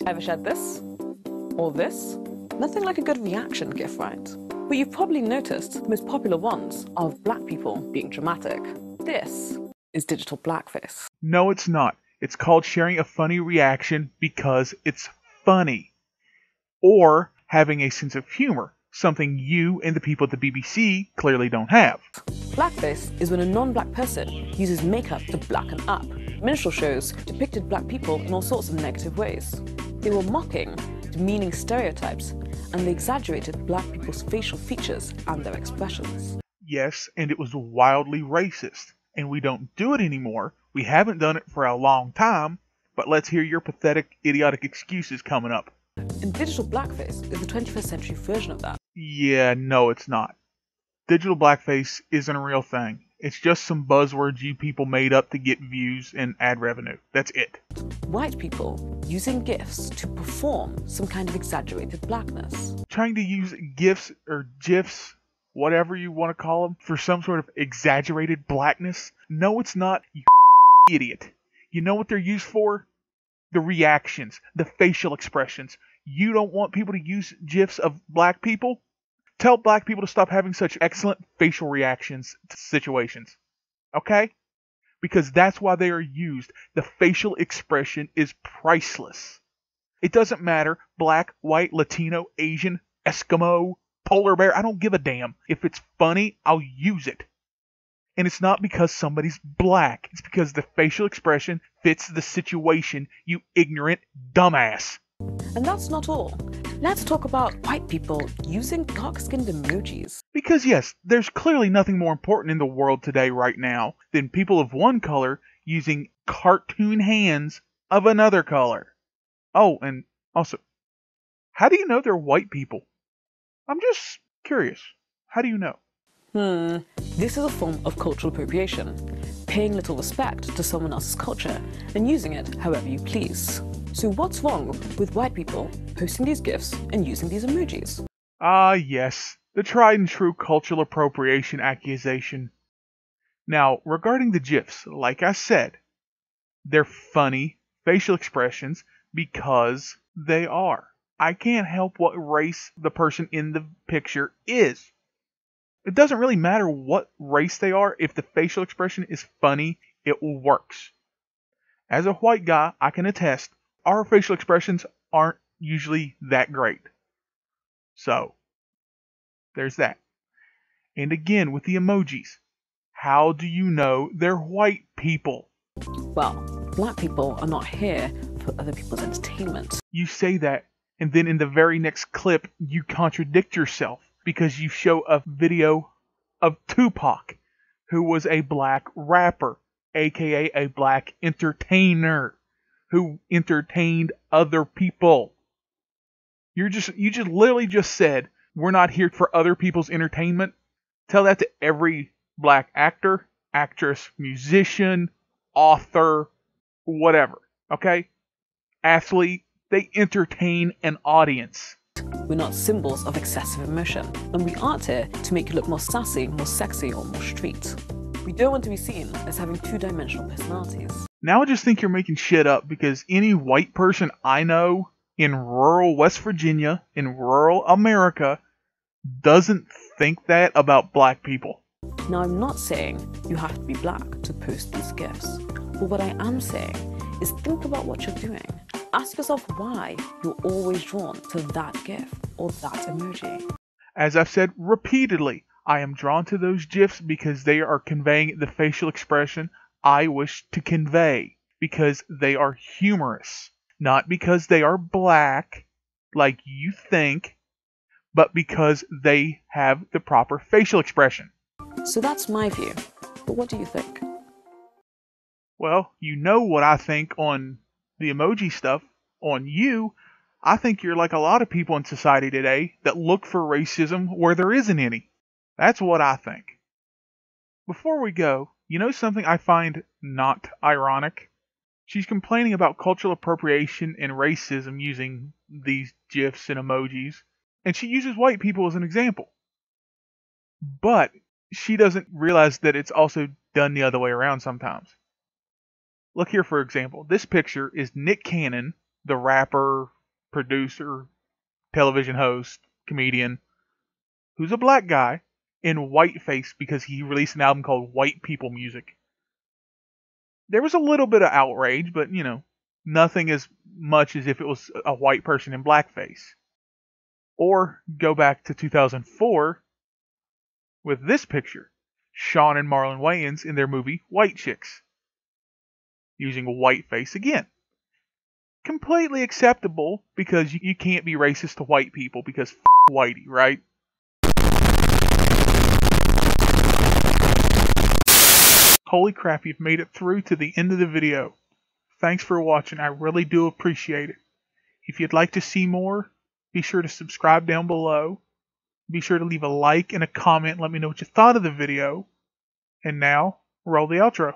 Ever shared this? Or this? Nothing like a good reaction GIF, right? But you've probably noticed the most popular ones are of black people being dramatic. This is digital blackface. No, it's not. It's called sharing a funny reaction because it's funny. Or having a sense of humor, something you and the people at the BBC clearly don't have. Blackface is when a non-black person uses makeup to blacken up. Minstrel shows depicted black people in all sorts of negative ways. They were mocking, demeaning stereotypes, and they exaggerated black people's facial features and their expressions. Yes, and it was wildly racist. And we don't do it anymore. We haven't done it for a long time, but let's hear your pathetic, idiotic excuses coming up. And digital blackface is the 21st century version of that. Yeah, no, it's not. Digital blackface isn't a real thing. It's just some buzzwords you people made up to get views and ad revenue. That's it. White people using GIFs to perform some kind of exaggerated blackness. Trying to use GIFs or GIFs, whatever you want to call them, for some sort of exaggerated blackness. No, it's not, you idiot. You know what they're used for? The reactions, the facial expressions. You don't want people to use GIFs of black people? Tell black people to stop having such excellent facial reactions to situations. Okay? Because that's why they are used. The facial expression is priceless. It doesn't matter, black, white, Latino, Asian, Eskimo, polar bear, I don't give a damn. If it's funny, I'll use it. And it's not because somebody's black. It's because the facial expression fits the situation, you ignorant dumbass. And that's not all. Let's talk about white people using dark-skinned emojis. Because yes, there's clearly nothing more important in the world today right now than people of one color using cartoon hands of another color. Oh, and also, how do you know they're white people? I'm just curious. How do you know? This is a form of cultural appropriation, paying little respect to someone else's culture and using it however you please. So what's wrong with white people posting these GIFs and using these emojis? Ah, yes, the tried and true cultural appropriation accusation. Now, regarding the GIFs, like I said, they're funny facial expressions because they are. I can't help what race the person in the picture is. It doesn't really matter what race they are. If the facial expression is funny, it works. As a white guy, I can attest, our facial expressions aren't usually that great. So, there's that. And again, with the emojis, how do you know they're white people? Well, black people are not here for other people's entertainment. You say that, and then in the very next clip, you contradict yourself because you show a video of Tupac, who was a black rapper, aka a black entertainer, who entertained other people. You just literally just said, we're not here for other people's entertainment. Tell that to every black actor, actress, musician, author, whatever, okay? Athlete, they entertain an audience. We're not symbols of excessive emotion, and we aren't here to make you look more sassy, more sexy, or more street. We don't want to be seen as having two-dimensional personalities. Now I just think you're making shit up because any white person I know in rural West Virginia, in rural America, doesn't think that about black people. Now, I'm not saying you have to be black to post these GIFs, but what I am saying is think about what you're doing. Ask yourself why you're always drawn to that GIF or that emoji. As I've said repeatedly, I am drawn to those GIFs because they are conveying the facial expression I wish to convey, because they are humorous. Not because they are black, like you think, but because they have the proper facial expression. So that's my view, but what do you think? Well, you know what I think on the emoji stuff. On you, I think you're like a lot of people in society today that look for racism where there isn't any. That's what I think. Before we go, you know something I find not ironic? She's complaining about cultural appropriation and racism using these GIFs and emojis, and she uses white people as an example. But she doesn't realize that it's also done the other way around sometimes. Look here, for example. This picture is Nick Cannon, the rapper, producer, television host, comedian, who's a black guy in whiteface because he released an album called White People Music. There was a little bit of outrage, but nothing as much as if it was a white person in blackface. Or go back to 2004 with this picture, Sean and Marlon Wayans in their movie White Chicks, using whiteface again. Completely acceptable because you can't be racist to white people because whitey, right? Holy crap, you've made it through to the end of the video. Thanks for watching, I really do appreciate it. If you'd like to see more, be sure to subscribe down below. Be sure to leave a like and a comment, let me know what you thought of the video. And now, roll the outro.